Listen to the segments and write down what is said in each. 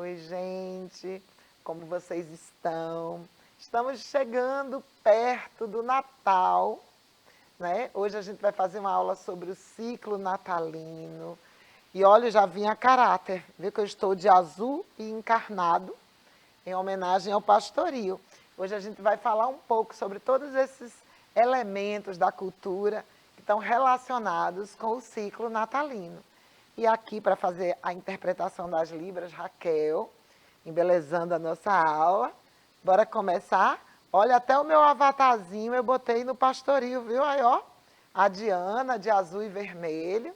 Oi, gente, como vocês estão? Estamos chegando perto do Natal, né? Hoje a gente vai fazer uma aula sobre o ciclo natalino. E olha, já vim a caráter, viu que eu estou de azul e encarnado, em homenagem ao pastoril. Hoje a gente vai falar um pouco sobre todos esses elementos da cultura que estão relacionados com o ciclo natalino. E aqui, para fazer a interpretação das Libras, Raquel, embelezando a nossa aula. Bora começar? Olha, até o meu avatarzinho eu botei no pastoril, viu? Aí, ó, a Diana, de azul e vermelho.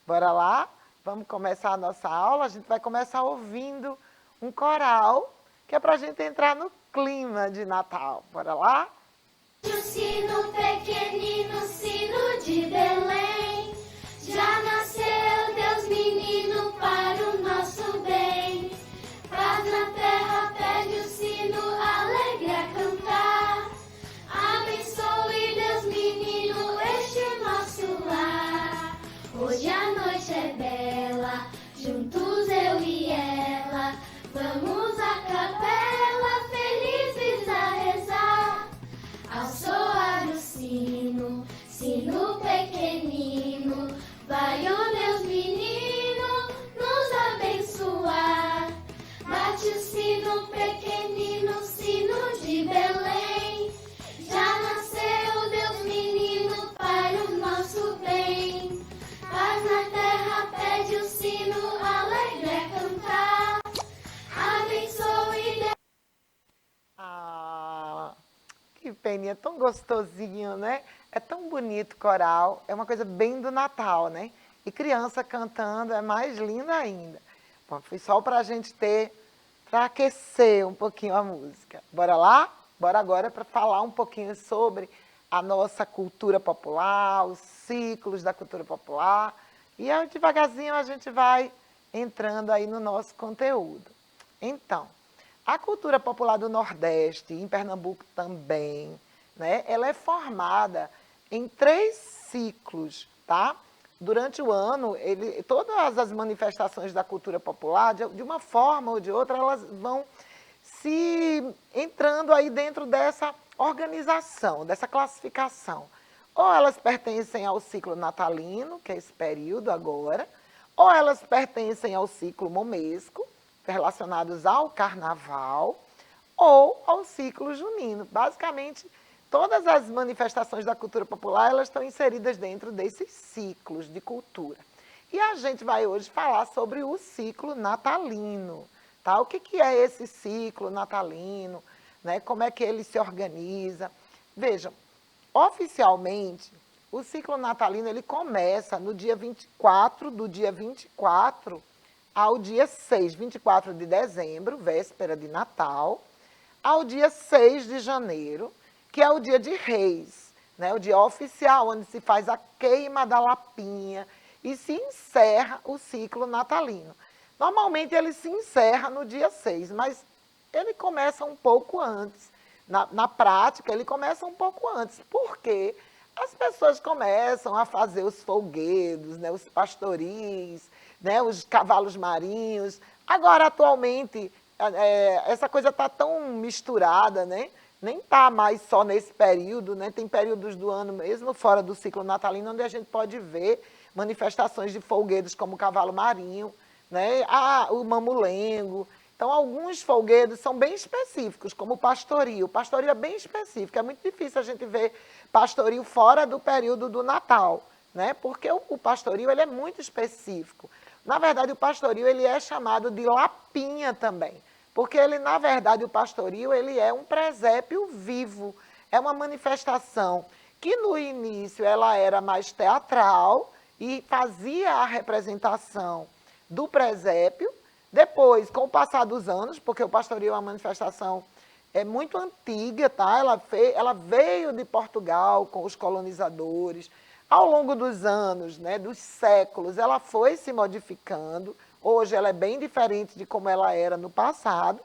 Bora lá? Vamos começar a nossa aula. A gente vai começar ouvindo um coral, que é para a gente entrar no clima de Natal. Bora lá? O sino pequenino, sino de Belém, já nasceu Deus menino para o nosso bem. Paz na terra pede o sino alegre a cantar. Abençoe Deus menino este nosso lar. Hoje a noite é bela, juntos eu e ela, vamos à capela felizes a rezar. Ao soar o sino, sino pequenino, vai o Deus menino nos abençoar. Bate o sino pequenino, sino de Belém, já nasceu Deus menino para o nosso bem. Paz na terra pede o sino alegre a cantar. Abençoe Deus. Que peninha, tão gostosinho, né? É tão bonito coral, é uma coisa bem do Natal, né? E criança cantando é mais linda ainda. Bom, foi só para a gente ter, para aquecer um pouquinho a música. Bora lá? Bora agora para falar um pouquinho sobre a nossa cultura popular, os ciclos da cultura popular. E aí, devagarzinho a gente vai entrando aí no nosso conteúdo. Então, a cultura popular do Nordeste, em Pernambuco também, né, ela é formada em 3 ciclos, tá? Durante o ano, todas as manifestações da cultura popular, de uma forma ou de outra, elas vão se entrando aí dentro dessa organização, dessa classificação. Ou elas pertencem ao ciclo natalino, que é esse período agora, ou elas pertencem ao ciclo momesco, relacionados ao carnaval, ou ao ciclo junino. Basicamente, todas as manifestações da cultura popular, elas estão inseridas dentro desses ciclos de cultura. E a gente vai hoje falar sobre o ciclo natalino. Tá? O que é esse ciclo natalino? Né? Como é que ele se organiza? Vejam, oficialmente, o ciclo natalino ele começa no dia 24, do dia 24 ao dia 6, 24 de dezembro, véspera de Natal, ao dia 6 de janeiro, que é o dia de Reis, né? O dia oficial, onde se faz a queima da lapinha e se encerra o ciclo natalino. Normalmente ele se encerra no dia 6, mas ele começa um pouco antes. Na prática, ele começa um pouco antes, porque as pessoas começam a fazer os folguedos, né? Os pastoris, né, os cavalos marinhos. Agora, atualmente, essa coisa está tão misturada, né? Nem está mais só nesse período, né? Tem períodos do ano mesmo, fora do ciclo natalino, onde a gente pode ver manifestações de folguedos como o cavalo marinho, né? O mamulengo. Então, alguns folguedos são bem específicos, como o pastoril. O pastoril é bem específico, é muito difícil a gente ver pastoril fora do período do Natal, né? Porque o pastoril ele é muito específico. Na verdade, o pastoril ele é chamado de lapinha também, porque ele, na verdade, o pastoril ele é um presépio vivo, é uma manifestação que no início ela era mais teatral e fazia a representação do presépio. Depois, com o passar dos anos, porque o pastoril é uma manifestação muito antiga, tá? Ela veio de Portugal com os colonizadores. Ao longo dos anos, né, dos séculos, ela foi se modificando. Hoje ela é bem diferente de como ela era no passado,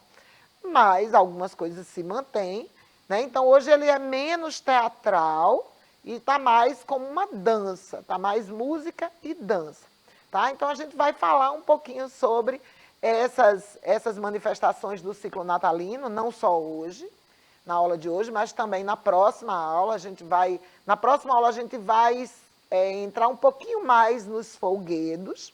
mas algumas coisas se mantêm, né? Então, hoje ele é menos teatral e está mais como uma dança, está mais música e dança. Tá? Então, a gente vai falar um pouquinho sobre essas manifestações do ciclo natalino, não só hoje, na aula de hoje, mas também na próxima aula. Na próxima aula a gente vai entrar um pouquinho mais nos folguedos,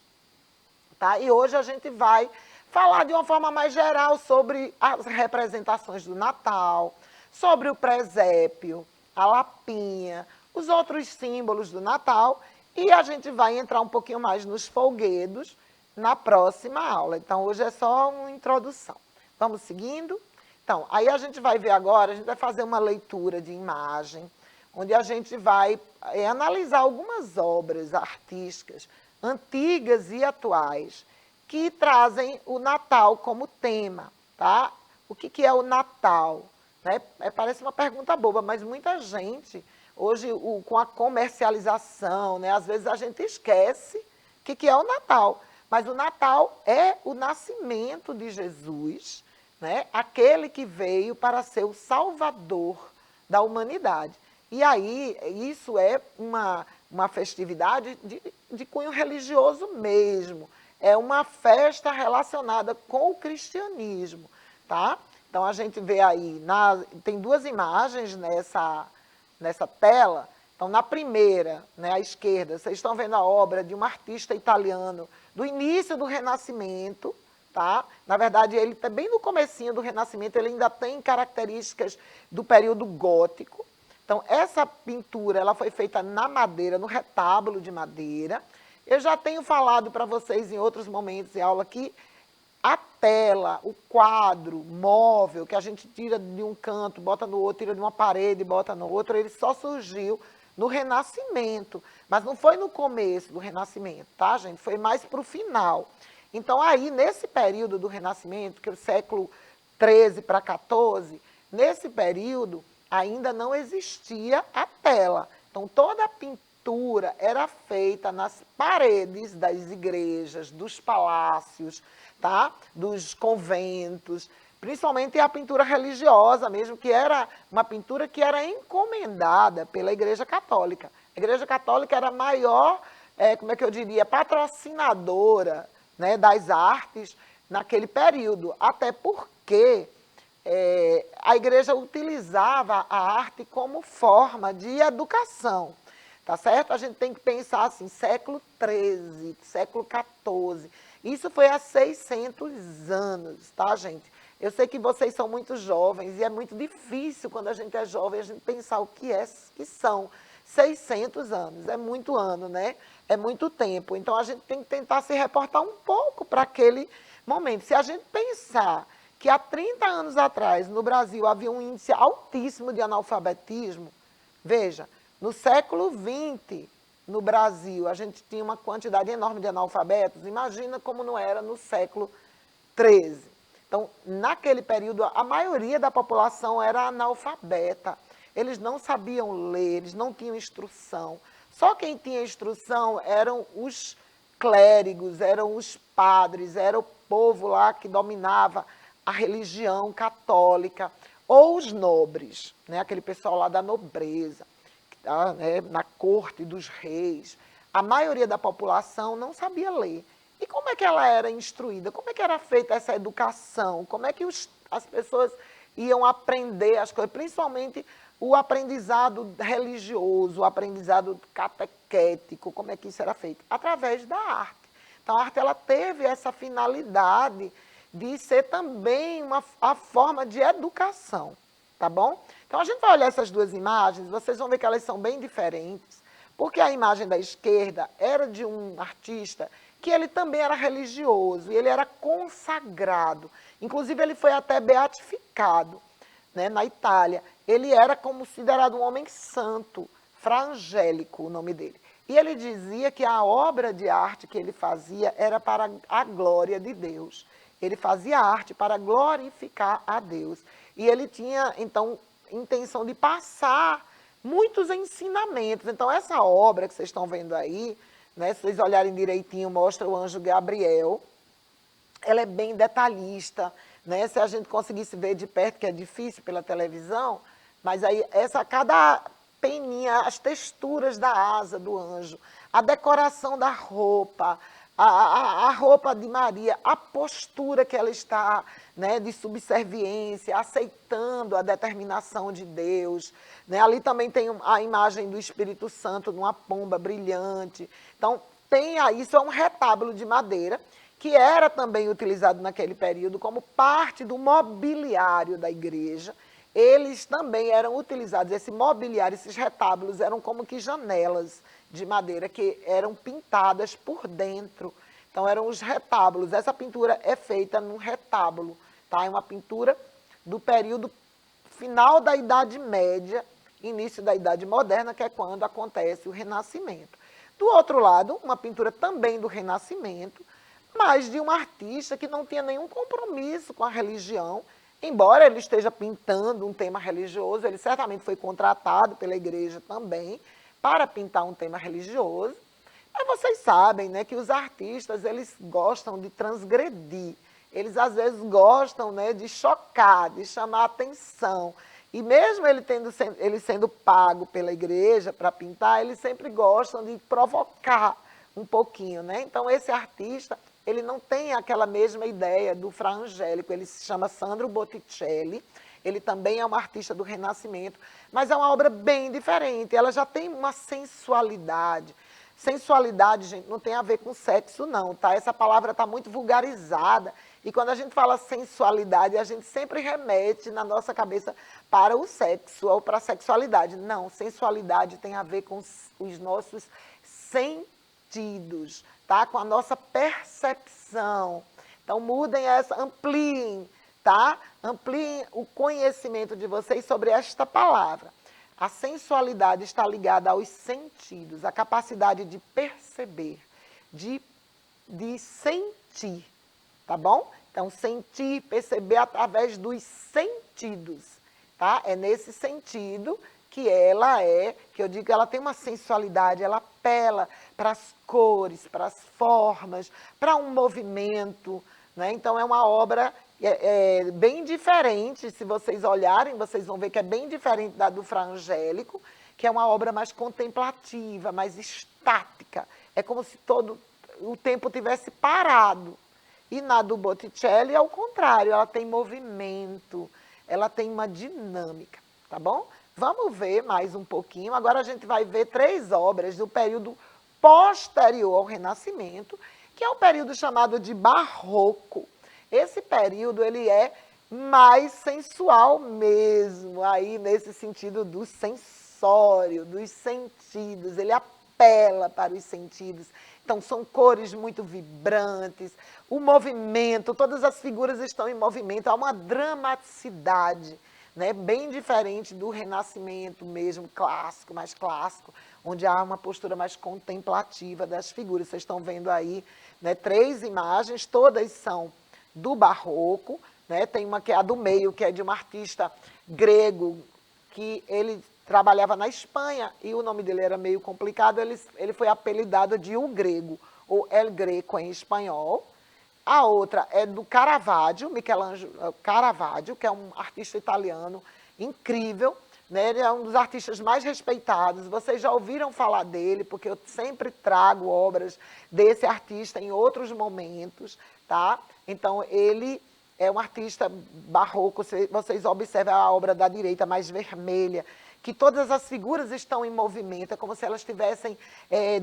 tá? E hoje a gente vai falar de uma forma mais geral sobre as representações do Natal, sobre o presépio, a lapinha, os outros símbolos do Natal, e a gente vai entrar um pouquinho mais nos folguedos na próxima aula. Então, hoje é só uma introdução. Vamos seguindo? Então, aí a gente vai ver agora, a gente vai fazer uma leitura de imagem, onde a gente vai analisar algumas obras artísticas antigas e atuais que trazem o Natal como tema, tá? O que é o Natal? Né? Parece uma pergunta boba, mas muita gente, hoje, com a comercialização, né, às vezes a gente esquece o que é o Natal. Mas o Natal é o nascimento de Jesus, né? Aquele que veio para ser o salvador da humanidade. E aí, isso é uma festividade de cunho religioso mesmo. É uma festa relacionada com o cristianismo, tá? Então, a gente vê aí, tem duas imagens nessa tela. Então, na primeira, né, à esquerda, vocês estão vendo a obra de um artista italiano do início do Renascimento, tá? Na verdade, ele está bem no comecinho do Renascimento, ele ainda tem características do período gótico. Então, essa pintura ela foi feita na madeira, no retábulo de madeira. Eu já tenho falado para vocês em outros momentos em aula que a tela, o quadro móvel, que a gente tira de um canto, bota no outro, tira de uma parede, bota no outro, ele só surgiu no Renascimento, mas não foi no começo do Renascimento, tá, gente? Foi mais para o final. Então, aí, nesse período do Renascimento, que é o século XIII para XIV, nesse período ainda não existia a tela. Então, toda a pintura era feita nas paredes das igrejas, dos palácios, tá? Dos conventos, principalmente a pintura religiosa mesmo, que era uma pintura que era encomendada pela Igreja Católica. A Igreja Católica era a maior, como é que eu diria, patrocinadora, né, das artes naquele período, até porque a Igreja utilizava a arte como forma de educação, tá certo? A gente tem que pensar assim, século XIII, século XIV, isso foi há 600 anos, tá, gente? Eu sei que vocês são muito jovens e é muito difícil, quando a gente é jovem, a gente pensar o que são 600 anos. É muito ano, né? É muito tempo. Então, a gente tem que tentar se reportar um pouco para aquele momento. Se a gente pensar que há 30 anos atrás, no Brasil, havia um índice altíssimo de analfabetismo, veja, no século XX, no Brasil, a gente tinha uma quantidade enorme de analfabetos, imagina como não era no século XIII. Então, naquele período, a maioria da população era analfabeta. Eles não sabiam ler, eles não tinham instrução. Só quem tinha instrução eram os clérigos, eram os padres, era o povo lá que dominava a religião católica, ou os nobres, né? Aquele pessoal lá da nobreza, né? Na corte dos reis. A maioria da população não sabia ler. E como é que ela era instruída? Como é que era feita essa educação? Como é que as pessoas iam aprender as coisas? Principalmente o aprendizado religioso, o aprendizado catequético. Como é que isso era feito? Através da arte. Então, a arte ela teve essa finalidade de ser também a forma de educação, tá bom? Então, a gente vai olhar essas duas imagens, vocês vão ver que elas são bem diferentes, porque a imagem da esquerda era de um artista que ele também era religioso, e ele era consagrado. Inclusive, ele foi até beatificado, né, na Itália. Ele era considerado um homem santo, Fra Angélico, o nome dele. E ele dizia que a obra de arte que ele fazia era para a glória de Deus. Ele fazia arte para glorificar a Deus. E ele tinha, então, intenção de passar muitos ensinamentos. Então, essa obra que vocês estão vendo aí, né, se vocês olharem direitinho, mostra o anjo Gabriel. Ela é bem detalhista, né? Se a gente conseguisse ver de perto, que é difícil pela televisão, mas aí cada peninha, as texturas da asa do anjo, a decoração da roupa, a roupa de Maria, a postura que ela está, né, de subserviência, aceitando a determinação de Deus. Né? Ali também tem a imagem do Espírito Santo numa pomba brilhante. Então, isso é um retábulo de madeira, que era também utilizado naquele período como parte do mobiliário da igreja. Eles também eram utilizados, esse mobiliário, esses retábulos eram como que janelas de madeira que eram pintadas por dentro. Então eram os retábulos. Essa pintura é feita num retábulo, tá? É uma pintura do período final da Idade Média, início da Idade Moderna, que é quando acontece o Renascimento. Do outro lado, uma pintura também do Renascimento, mas de um artista que não tinha nenhum compromisso com a religião, embora ele esteja pintando um tema religioso, ele certamente foi contratado pela igreja também para pintar um tema religioso. Mas vocês sabem, né, que os artistas, eles gostam de transgredir, eles às vezes gostam, né, de chocar, de chamar atenção. E mesmo ele sendo pago pela igreja para pintar, eles sempre gostam de provocar um pouquinho, né? Então esse artista, ele não tem aquela mesma ideia do Fra Angélico, ele se chama Sandro Botticelli, ele também é um artista do Renascimento, mas é uma obra bem diferente, ela já tem uma sensualidade. Sensualidade, gente, não tem a ver com sexo não, tá? Essa palavra está muito vulgarizada, e quando a gente fala sensualidade, a gente sempre remete na nossa cabeça para o sexo ou para a sexualidade. Não, sensualidade tem a ver com os nossos sentidos, tá? Com a nossa percepção. Então, mudem essa, ampliem, tá? Ampliem o conhecimento de vocês sobre esta palavra. A sensualidade está ligada aos sentidos, a capacidade de perceber, de sentir, tá bom? Então, sentir, perceber através dos sentidos, tá? É nesse sentido que que eu digo que ela tem uma sensualidade, ela apela para as cores, para as formas, para um movimento, né? Então, é uma obra bem diferente, se vocês olharem, vocês vão ver que é bem diferente da do Fra Angélico, que é uma obra mais contemplativa, mais estática. É como se todo o tempo tivesse parado. E na do Botticelli, ao contrário, ela tem movimento, ela tem uma dinâmica, tá bom? Vamos ver mais um pouquinho. Agora a gente vai ver 3 obras do período posterior ao Renascimento, que é o período chamado de Barroco. Esse período, ele é mais sensual mesmo, aí nesse sentido do sensório, dos sentidos, ele apela para os sentidos. Então, são cores muito vibrantes, o movimento, todas as figuras estão em movimento, há uma dramaticidade, né, bem diferente do Renascimento mesmo, clássico, mais clássico, onde há uma postura mais contemplativa das figuras. Vocês estão vendo aí, né, 3 imagens, todas são do Barroco, né? Tem uma que é a do meio, que é de um artista grego, que ele trabalhava na Espanha, e o nome dele era meio complicado, ele foi apelidado de O Grego, ou El Greco em espanhol. A outra é do Caravaggio, Michelangelo Caravaggio, que é um artista italiano incrível, né? Ele é um dos artistas mais respeitados, vocês já ouviram falar dele, porque eu sempre trago obras desse artista em outros momentos, tá? Então, ele é um artista barroco, vocês observam a obra da direita mais vermelha, que todas as figuras estão em movimento, é como se elas estivessem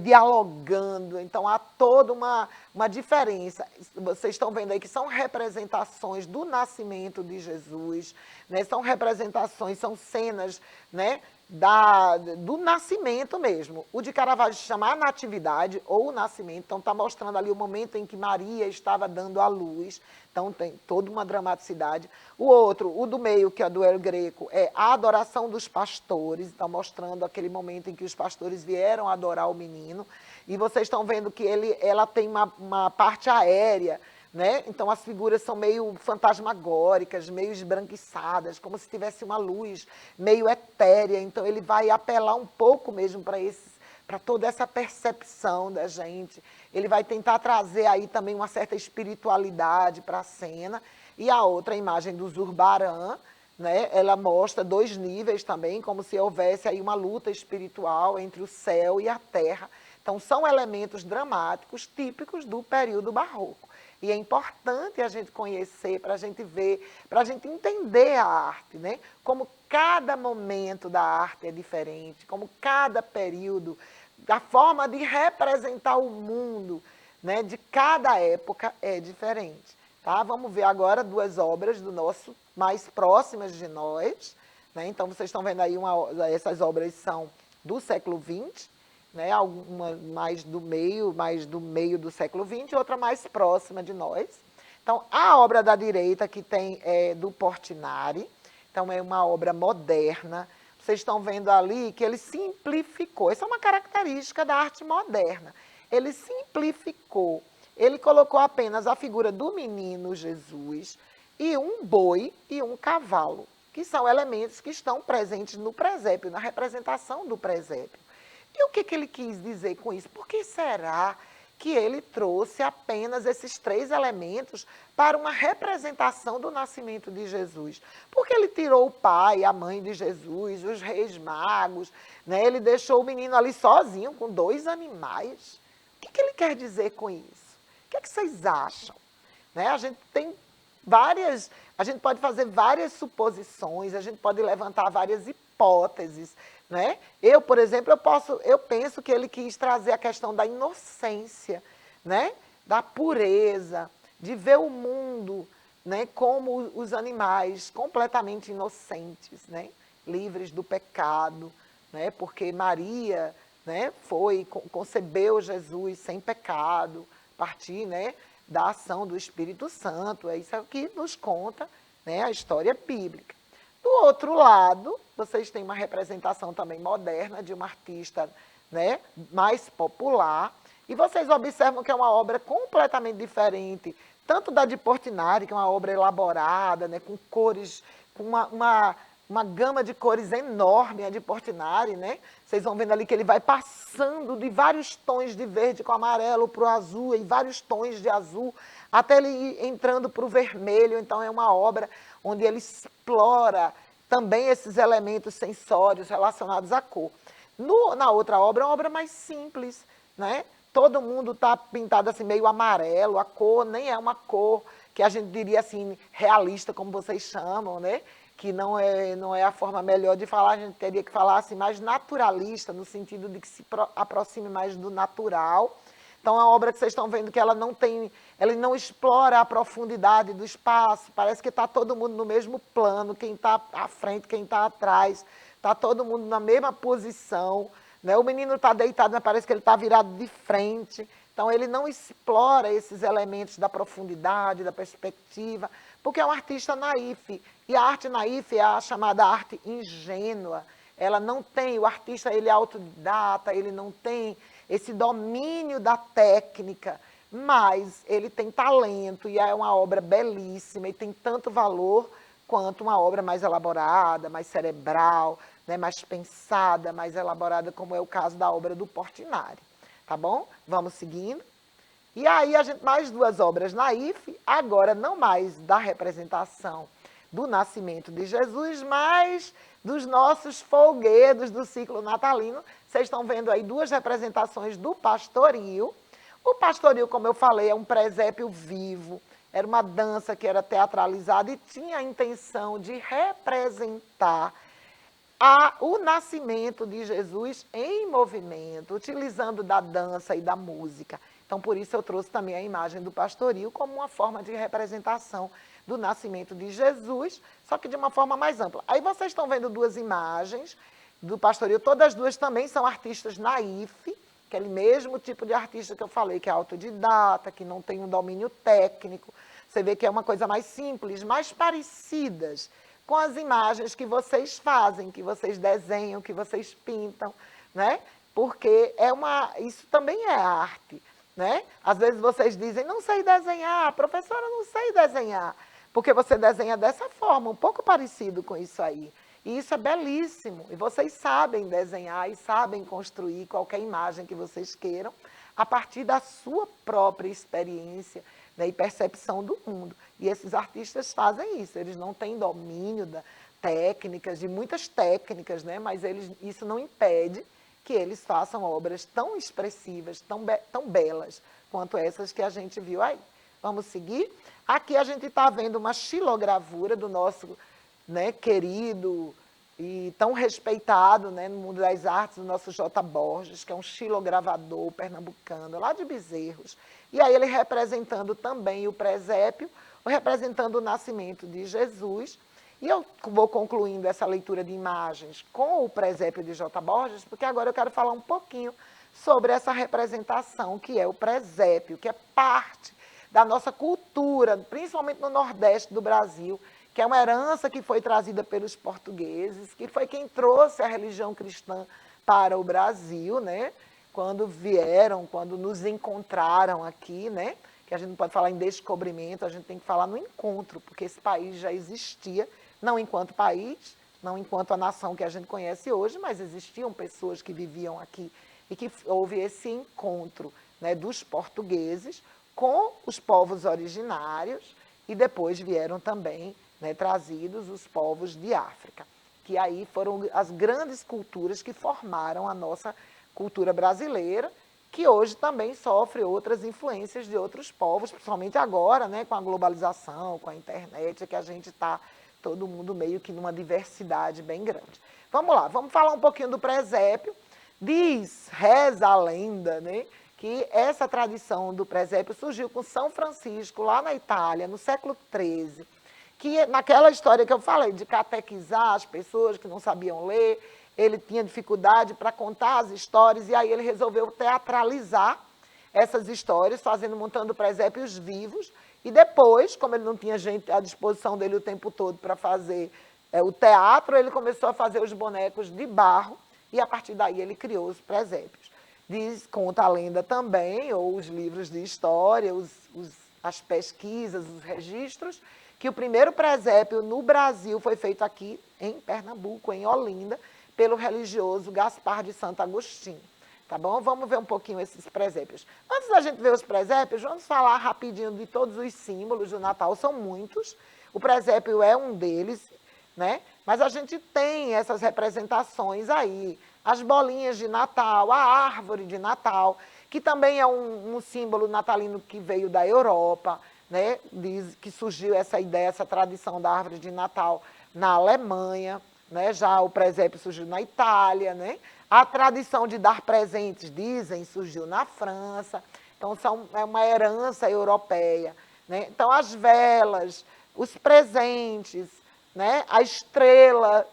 dialogando, então há toda uma diferença. Vocês estão vendo aí que são representações do nascimento de Jesus, né? São representações, são cenas, né, do nascimento mesmo. O de Caravaggio se chama A Natividade, ou o Nascimento, então está mostrando ali o momento em que Maria estava dando à luz, então tem toda uma dramaticidade. O outro, o do meio, que é do El Greco, é A Adoração dos Pastores, então mostrando aquele momento em que os pastores vieram adorar o menino, e vocês estão vendo que ela tem uma parte aérea, né? Então as figuras são meio fantasmagóricas, meio esbranquiçadas, como se tivesse uma luz meio etérea. Então ele vai apelar um pouco mesmo para toda essa percepção da gente. Ele vai tentar trazer aí também uma certa espiritualidade para a cena. E a outra imagem do Zurbarán, né? Ela mostra 2 níveis também, como se houvesse aí uma luta espiritual entre o céu e a terra. Então, são elementos dramáticos típicos do período barroco. E é importante a gente conhecer, para a gente ver, para a gente entender a arte, né? Como cada momento da arte é diferente, como cada período, a forma de representar o mundo, né, de cada época é diferente. Tá? Vamos ver agora duas obras do nosso, mais próximas de nós. Né? Então, vocês estão vendo aí, essas obras são do século XX, né? Uma mais do meio do século XX, outra mais próxima de nós. Então, a obra da direita, que tem do Portinari, então é uma obra moderna. Vocês estão vendo ali que ele simplificou. Essa é uma característica da arte moderna. Ele simplificou. Ele colocou apenas a figura do menino Jesus e um boi e um cavalo, que são elementos que estão presentes no presépio, na representação do presépio. E o que ele quis dizer com isso? Por que será que ele trouxe apenas esses três elementos para uma representação do nascimento de Jesus? Porque ele tirou o pai, a mãe de Jesus, os reis magos, né? Ele deixou o menino ali sozinho, com dois animais. O que ele quer dizer com isso? O que vocês acham? Né? A gente pode fazer várias suposições, a gente pode levantar várias hipóteses. Né? Eu, por exemplo, eu penso que ele quis trazer a questão da inocência, né? Da pureza, de ver o mundo, né, como os animais completamente inocentes, né? Livres do pecado, né? Porque Maria, né, concebeu Jesus sem pecado, a partir, né, da ação do Espírito Santo. É isso que nos conta, né, a história bíblica. Do outro lado, vocês têm uma representação também moderna de uma artista, né, mais popular, e vocês observam que é uma obra completamente diferente, tanto da de Portinari, que é uma obra elaborada, né, com cores, com uma gama de cores enorme, a de Portinari, né? Vocês vão vendo ali que ele vai passando de vários tons de verde com amarelo para o azul, e vários tons de azul, até ele ir entrando para o vermelho. Então, é uma obra onde ele explora também esses elementos sensórios relacionados à cor. Na outra obra, é uma obra mais simples, né? Todo mundo está pintado assim, meio amarelo, a cor nem é uma cor que a gente diria assim, realista, como vocês chamam, né? Que não é a forma melhor de falar, a gente teria que falar assim, mais naturalista, no sentido de que se aproxime mais do natural. Então, a obra que vocês estão vendo que ela não explora a profundidade do espaço, parece que está todo mundo no mesmo plano, quem está à frente, quem está atrás, está todo mundo na mesma posição, né? O menino está deitado, mas parece que ele está virado de frente. Então, ele não explora esses elementos da profundidade, da perspectiva, porque é um artista naif. E a arte naif é a chamada arte ingênua. Ela não tem, o artista ele é autodidata, ele não tem esse domínio da técnica, mas ele tem talento e é uma obra belíssima e tem tanto valor quanto uma obra mais elaborada, mais cerebral, né, mais pensada, mais elaborada, como é o caso da obra do Portinari. Tá bom? Vamos seguindo. E aí, mais duas obras naif, agora não mais da representação do nascimento de Jesus, mas dos nossos folguedos do ciclo natalino. Vocês estão vendo aí duas representações do pastoril. O pastoril, como eu falei, é um presépio vivo, era uma dança que era teatralizada e tinha a intenção de representar o nascimento de Jesus em movimento, utilizando da dança e da música. Então, por isso eu trouxe também a imagem do pastoril como uma forma de representação do nascimento de Jesus, só que de uma forma mais ampla. Aí vocês estão vendo duas imagens do pastoril, todas as duas também são artistas naif, aquele mesmo tipo de artista que eu falei, que é autodidata, que não tem um domínio técnico. Você vê que é uma coisa mais simples, mais parecidas com as imagens que vocês fazem, que vocês desenham, que vocês pintam, né? Porque isso também é arte, né? Às vezes vocês dizem, não sei desenhar, professora, não sei desenhar, porque você desenha dessa forma, um pouco parecido com isso aí. E isso é belíssimo, e vocês sabem desenhar e sabem construir qualquer imagem que vocês queiram, a partir da sua própria experiência, né, e percepção do mundo. E esses artistas fazem isso, eles não têm domínio de muitas técnicas, né, mas isso não impede que eles façam obras tão expressivas, tão belas, quanto essas que a gente viu aí. Vamos seguir? Aqui a gente está vendo uma xilogravura do nosso, né, querido e tão respeitado, né, no mundo das artes, o nosso J. Borges, que é um xilogravador pernambucano, lá de Bezerros. E aí ele representando também o presépio, representando o nascimento de Jesus. E eu vou concluindo essa leitura de imagens com o presépio de J. Borges, porque agora eu quero falar um pouquinho sobre essa representação que é o presépio, que é parte da nossa cultura, principalmente no Nordeste do Brasil, que é uma herança que foi trazida pelos portugueses, que foi quem trouxe a religião cristã para o Brasil, né? Quando vieram, quando nos encontraram aqui, né? Que a gente não pode falar em descobrimento, a gente tem que falar no encontro, porque esse país já existia, não enquanto país, não enquanto a nação que a gente conhece hoje, mas existiam pessoas que viviam aqui e que houve esse encontro, né, dos portugueses com os povos originários e depois vieram também, né, trazidos os povos de África, que aí foram as grandes culturas que formaram a nossa cultura brasileira, que hoje também sofre outras influências de outros povos, principalmente agora, né, com a globalização, com a internet, que a gente está todo mundo meio que numa diversidade bem grande. Vamos lá, vamos falar um pouquinho do presépio. Reza a lenda, né, que essa tradição do presépio surgiu com São Francisco, lá na Itália, no século XIII, que naquela história que eu falei, de catequizar as pessoas que não sabiam ler, ele tinha dificuldade para contar as histórias, e aí ele resolveu teatralizar essas histórias, montando presépios vivos, e depois, como ele não tinha gente à disposição dele o tempo todo para fazer o teatro, ele começou a fazer os bonecos de barro, e a partir daí ele criou os presépios. Conta a lenda também, ou os livros de história, as pesquisas, os registros, que o primeiro presépio no Brasil foi feito aqui em Pernambuco, em Olinda, pelo religioso Gaspar de Santo Agostinho. Tá bom? Vamos ver um pouquinho esses presépios. Antes da gente ver os presépios, vamos falar rapidinho de todos os símbolos do Natal, são muitos. O presépio é um deles, né? Mas a gente tem essas representações aí, as bolinhas de Natal, a árvore de Natal, que também é um símbolo natalino que veio da Europa, né? Diz que surgiu essa ideia, essa tradição da árvore de Natal na Alemanha, né? Já o presépio surgiu na Itália, né? A tradição de dar presentes, dizem, surgiu na França. Então, é uma herança europeia, né? Então, as velas, os presentes, né? A estrela,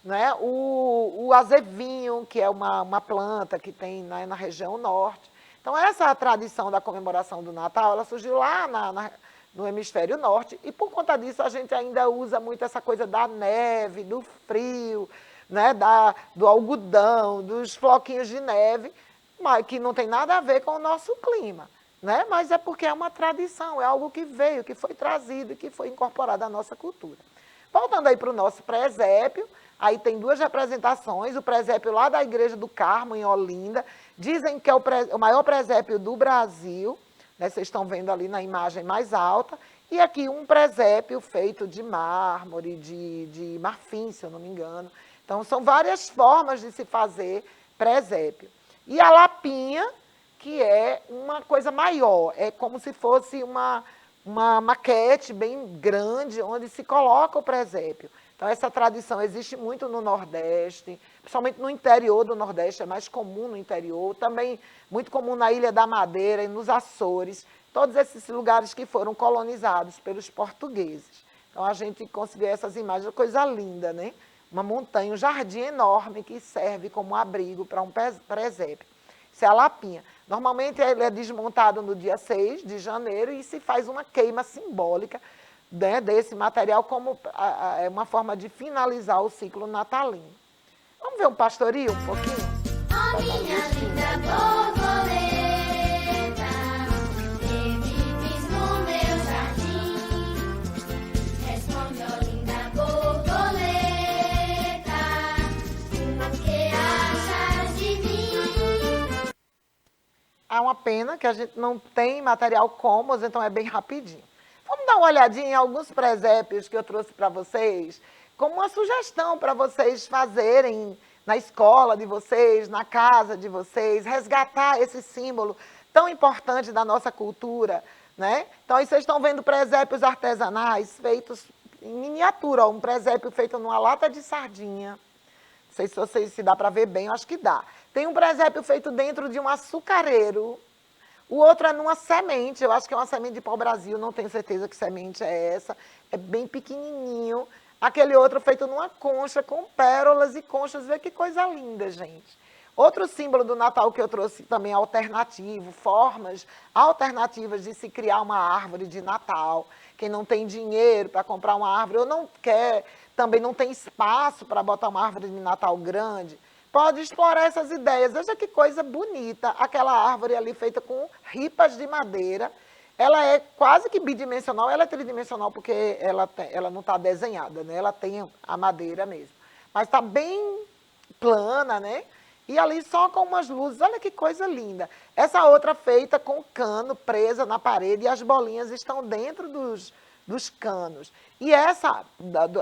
né? O azevinho, que é uma planta que tem na região norte. Então, essa tradição da comemoração do Natal, ela surgiu lá no hemisfério norte, e por conta disso a gente ainda usa muito essa coisa da neve, do frio, né, do algodão, dos floquinhos de neve, mas que não tem nada a ver com o nosso clima, né? Mas é porque é uma tradição, é algo que veio, que foi trazido e que foi incorporado à nossa cultura. Voltando aí para o nosso presépio, aí tem duas representações, o presépio lá da Igreja do Carmo, em Olinda, dizem que é o maior presépio do Brasil, né? Vocês estão vendo ali na imagem mais alta, e aqui um presépio feito de mármore, de marfim, se eu não me engano. Então, são várias formas de se fazer presépio. E a lapinha, que é uma coisa maior, é como se fosse uma maquete bem grande, onde se coloca o presépio. Então, essa tradição existe muito no Nordeste, principalmente no interior do Nordeste, é mais comum no interior, também muito comum na Ilha da Madeira e nos Açores, todos esses lugares que foram colonizados pelos portugueses. Então, a gente conseguiu essas imagens, coisa linda, né? Uma montanha, um jardim enorme que serve como abrigo para um presépio. Isso é a lapinha. Normalmente ele é desmontado no dia 6 de janeiro e se faz uma queima simbólica, né, desse material como uma forma de finalizar o ciclo natalino. Vamos ver um pastoril um pouquinho? Oh, minha linda borboleta, que vives no meu jardim, responde, oh, linda borboleta, o que achas de mim? É uma pena que a gente não tem material Commons, então é bem rapidinho. Vamos dar uma olhadinha em alguns presépios que eu trouxe para vocês, como uma sugestão para vocês fazerem na escola de vocês, na casa de vocês, resgatar esse símbolo tão importante da nossa cultura, né? Então, aí vocês estão vendo presépios artesanais feitos em miniatura, ó, um presépio feito numa lata de sardinha. Não sei se vocês se dá para ver bem, eu acho que dá. Tem um presépio feito dentro de um açucareiro. O outro é numa semente, eu acho que é uma semente de pau-brasil, não tenho certeza que semente é essa. É bem pequenininho. Aquele outro feito numa concha com pérolas e conchas. Vê que coisa linda, gente. Outro símbolo do Natal que eu trouxe também alternativo, formas alternativas de se criar uma árvore de Natal. Quem não tem dinheiro para comprar uma árvore ou não quer, também não tem espaço para botar uma árvore de Natal grande, pode explorar essas ideias. Veja que coisa bonita, aquela árvore ali feita com ripas de madeira. Ela é quase que bidimensional, ela é tridimensional porque ela não está desenhada, né? Ela tem a madeira mesmo. Mas está bem plana, né? E ali só com umas luzes, olha que coisa linda. Essa outra feita com cano presa na parede e as bolinhas estão dentro dos canos. E essa,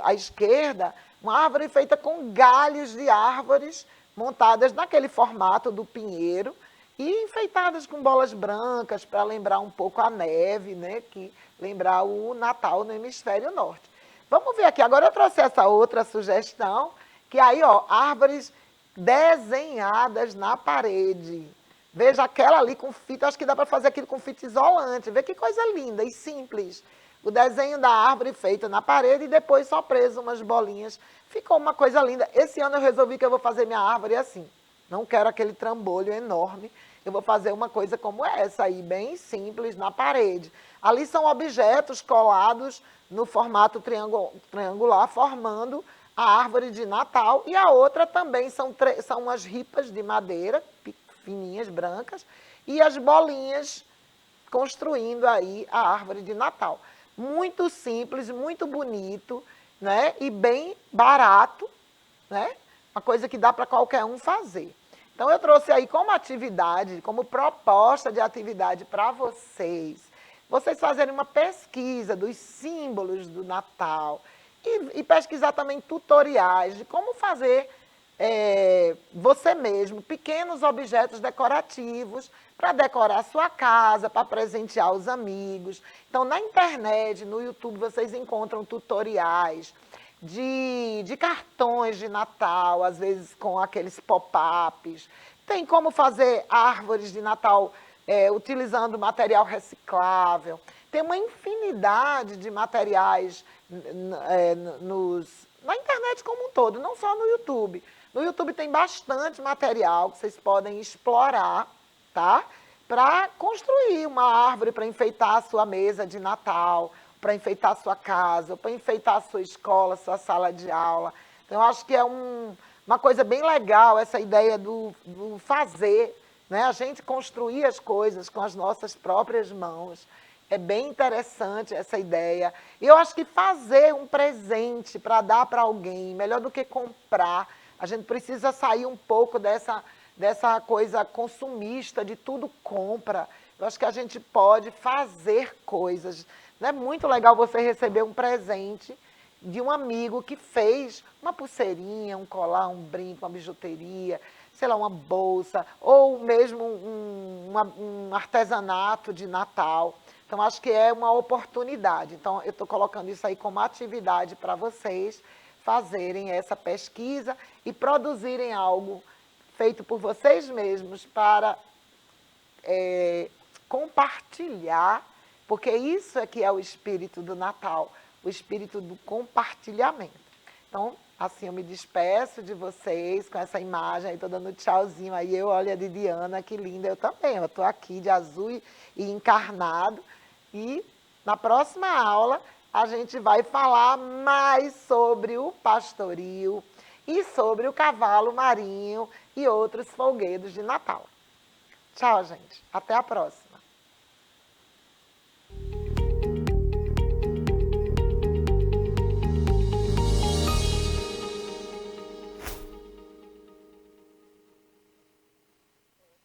à esquerda, uma árvore feita com galhos de árvores montadas naquele formato do pinheiro e enfeitadas com bolas brancas para lembrar um pouco a neve, né? Que lembrar o Natal no hemisfério norte. Vamos ver aqui, agora eu trouxe essa outra sugestão, que aí, ó, árvores desenhadas na parede. Veja aquela ali com fita, acho que dá para fazer aquilo com fita isolante. Vê que coisa linda e simples. O desenho da árvore feita na parede e depois só preso umas bolinhas. Ficou uma coisa linda. Esse ano eu resolvi que eu vou fazer minha árvore assim. Não quero aquele trambolho enorme. Eu vou fazer uma coisa como essa aí, bem simples, na parede. Ali são objetos colados no formato triangular, formando a árvore de Natal, e a outra também são umas ripas de madeira, fininhas, brancas, e as bolinhas construindo aí a árvore de Natal. Muito simples, muito bonito, né? E bem barato, né? Uma coisa que dá para qualquer um fazer. Então, eu trouxe aí como atividade, como proposta de atividade para vocês fazerem uma pesquisa dos símbolos do Natal, e pesquisar também tutoriais de como fazer você mesmo pequenos objetos decorativos para decorar a sua casa, para presentear os amigos. Então, na internet, no YouTube, vocês encontram tutoriais de cartões de Natal, às vezes com aqueles pop-ups. Tem como fazer árvores de Natal utilizando material reciclável. Tem uma infinidade de materiais na internet como um todo, não só no YouTube. No YouTube tem bastante material que vocês podem explorar, tá? Para construir uma árvore para enfeitar a sua mesa de Natal, para enfeitar a sua casa, para enfeitar a sua escola, sua sala de aula. Então, eu acho que é uma coisa bem legal essa ideia do fazer, né? A gente construir as coisas com as nossas próprias mãos. É bem interessante essa ideia. E eu acho que fazer um presente para dar para alguém, melhor do que comprar. A gente precisa sair um pouco dessa coisa consumista, de tudo compra. Eu acho que a gente pode fazer coisas. Não é muito legal você receber um presente de um amigo que fez uma pulseirinha, um colar, um brinco, uma bijuteria, sei lá, uma bolsa, ou mesmo um artesanato de Natal. Então, acho que é uma oportunidade. Então, eu estou colocando isso aí como atividade para vocês fazerem essa pesquisa e produzirem algo feito por vocês mesmos para compartilhar, porque isso é que é o espírito do Natal, o espírito do compartilhamento. Então, assim, eu me despeço de vocês com essa imagem, aí estou dando tchauzinho aí, eu olho a de Diana, que linda, eu também, eu estou aqui de azul e encarnado, e na próxima aula a gente vai falar mais sobre o pastoril e sobre o cavalo marinho e outros folguedos de Natal. Tchau, gente, até a próxima.